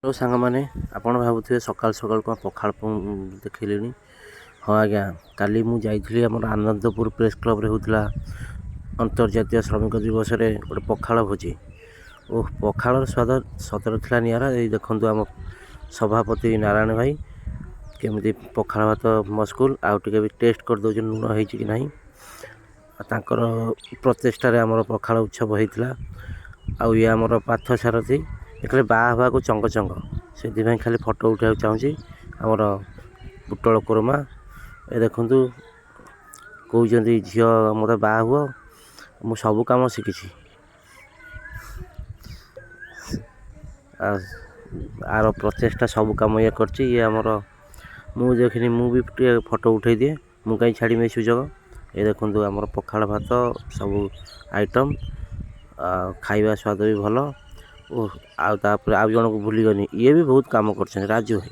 Hello सांग मैंने आपण भावुए सकाल सकाल कौन पखाड़ देखिले। हाँ आज्ञा काली मुझे जाइली आम आनंदपुर प्रेस क्लब रे होता अंतर्जातीय श्रमिक दिवस रे गोटे पखाड़ भोजी ओ पखाड़ स्वाद सतर था निरा। देखु आम सभापति नारायण भाई केमी पखाड़ भात मस्कुल आउ टे भी टेस्ट कर दौन लुण हो कि ना प्रचेषार आम पखाड़ उत्सव होता। आउ ये आमर पार्थ सारथी देखिए बाहा को चंग चंग से खाली फटो उठा चाहूँगी आमर पुटल कोरमा ए देखु कहते झील मत बाहा हुआ मु सब कम शिखी आर प्रचेषा सब कम ये कर ये आमर मु देखनी मु भी फटो उठे दिए मु कहीं छाड़ी सुजोग ये देखु आमर पखाड़ भात सब आइटम खाଇବା स्वाद भी भल। आउ जन को भूलिगनी ये भी बहुत काम कर राजू भाई।